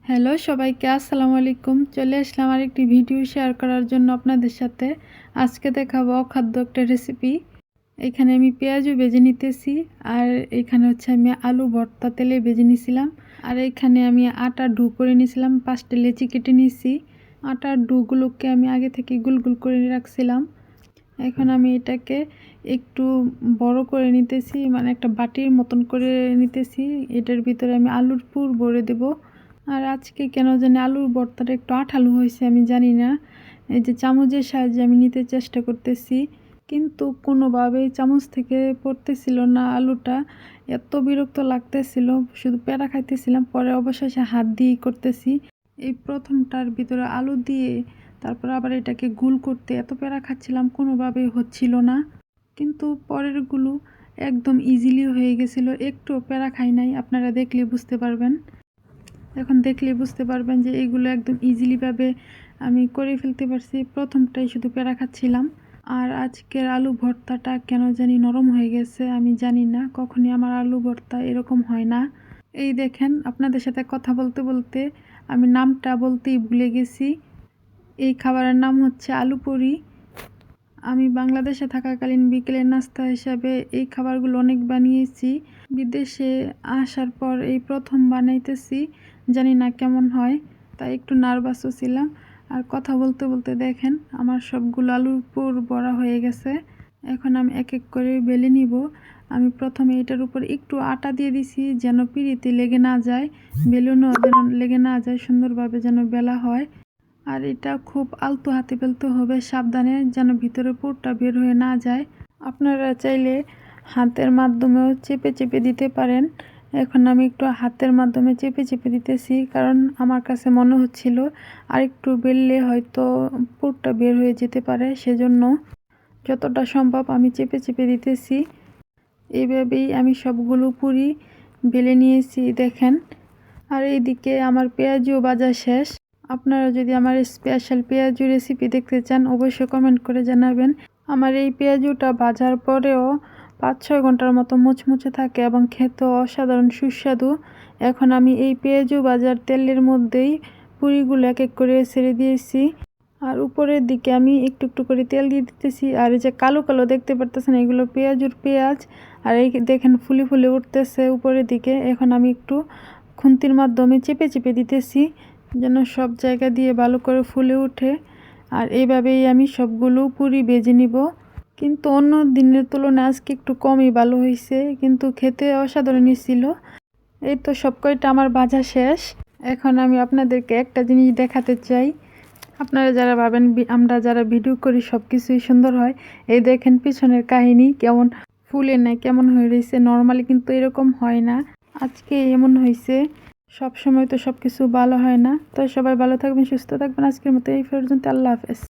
Hello সবাইকে, আসসালামু আলাইকুম। চলে আসলাম আরেকটি ভিডিও শেয়ার করার জন্য আপনাদের সাথে। আজকে দেখাবো অখাদ্য একটা রেসিপি। এখানে আমি পেঁয়াজও ভেজে নিতেছি, আর এখানে হচ্ছে আমি আলু ভর্তা তেলে ভেজে নিছিলাম। আর এখানে আমি আটার ডু করে নিয়েছিলাম, 5টা লেচি কেটে নিয়েছি। আটার ডুগুলোকে আমি আগে থেকে গুল গুল করে রাখছিলাম। এখন আমি এটাকে একটু বড় করে নিতেছি, মানে একটা বাটির মতন করে নিতেছি। এটার ভিতরে আমি আলুর পুর ভরে দেব। আর আজকে কেন জানি আলুর ভর্তাটা একটু আঠালো হয়েছে, আমি জানি না। এই যে চামচের সাহায্যে আমি নিতে চেষ্টা করতেছি, কিন্তু কোনোভাবেই চামচ থেকে পড়তেছিল না আলুটা। এত বিরক্ত লাগতেছিল, শুধু প্যারা খাইতেছিলাম। পরে অবশেষে হাত দিয়েই করতেছি। এই প্রথমটার ভিতরে আলু দিয়ে তারপর আবার এটাকে গুল করতে এত প্যারা খাচ্ছিলাম, কোনোভাবেই হচ্ছিল না। কিন্তু পরেরগুলো একদম ইজিলি হয়ে গেছিলো, একটু প্যারা খাই নাই। আপনারা দেখলে বুঝতে পারবেন, এখন দেখলে বুঝতে পারবেন যে এইগুলো একদম ইজিলিভাবে আমি করে ফেলতে পারছি। প্রথমটাই শুধু প্যারা খাচ্ছিলাম। আর আজকের আলু ভর্তাটা কেন জানি নরম হয়ে গেছে, আমি জানি না। কখনই আমার আলু ভর্তা এরকম হয় না। এই দেখেন, আপনাদের সাথে কথা বলতে বলতে আমি নামটা বলতেই ভুলে গেছি। এই খাবারের নাম হচ্ছে আলু পুরি। আমি বাংলাদেশে থাকাকালীন বিকেলের নাস্তা হিসাবে এই খাবারগুলো অনেক বানিয়েছি। বিদেশে আসার পর এই প্রথম বানাইতেছি, জানি না কেমন হয়, তাই একটু নার্ভাসও ছিলাম। আর কথা বলতে বলতে দেখেন আমার সবগুলো আলুর পুর বড়া হয়ে গেছে। এখন আমি এক এক করে বেলে নিব। আমি প্রথমে এটার উপর একটু আটা দিয়ে দিছি, যেন পিঁড়িতে লেগে না যায়, বেলুনও যেন লেগে না যায়, সুন্দরভাবে যেন বেলা হয়। আর এটা খুব আলতো হাতে বেলতে হবে, সাবধানে, যেন ভিতরে পুরটা বের হয়ে না যায়। আপনারা চাইলে হাতের মাধ্যমেও চেপে চেপে দিতে পারেন। এখন আমি একটু হাতের মাধ্যমে চেপে চেপে দিতেছি, কারণ আমার কাছে মনে হচ্ছিল আর একটু বেললে হয়তো পুরটা বের হয়ে যেতে পারে, সেজন্য যতটা সম্ভব আমি চেপে চেপে দিতেছি। এইভাবেই আমি সবগুলো পুরি বেলে নিয়েছি, দেখেন। আর এইদিকে আমার পেঁয়াজও ভাজা শেষ। আপনারা যদি আমার স্পেশাল পেঁয়াজু রেসিপি দেখতে চান, অবশ্যই কমেন্ট করে জানাবেন। আমার এই পেঁয়াজুটা ভাজার পরেও 5-6 ঘন্টার মতো মুচমুচে থাকে এবং খেতেও অসাধারণ সুস্বাদু। এখন আমি এই পেঁয়াজু ভাজার তেলের মধ্যেই পুরিগুলো এক এক করে ছেড়ে দিয়েছি। আর উপরের দিকে আমি একটু একটু করে তেল দিয়ে দিতেছি। আর এই যে কালো কালো দেখতে পারতেছেন, এগুলো পেঁয়াজুর পেঁয়াজ। আর এই দেখেন ফুলে ফুলে উঠতেছে উপরের দিকে। এখন আমি একটু খুন্তির মাধ্যমে চেপে চেপে দিতেছি, যেন সব জায়গা দিয়ে ভালো করে ফুলে ওঠে। আর এইভাবেই আমি সবগুলো পুরি ভেজে নিব। কিন্তু অন্য দিনের তুলনায় আজকে একটু কমই ভালো হয়েছে, কিন্তু খেতে অসাধারণই ছিল। এই তো সব কয়টা আমার ভাজা শেষ। এখন আমি আপনাদেরকে একটা জিনিস দেখাতে চাই। আপনারা যারা ভাবেন আমরা যারা ভিডিও করি সব কিছুই সুন্দর হয়, এই দেখেন পিছনের কাহিনী কেমন ফুলে নেয়, কেমন হয়ে রয়েছে। নর্মালি কিন্তু এরকম হয় না, আজকে এমন হয়েছে। সব সময় তো সব কিছু ভালো হয় না। তো সবাই ভালো থাকবেন, সুস্থ থাকবেন। আজকের মতো এই পর্যন্ত, আল্লাহ হাফেজ।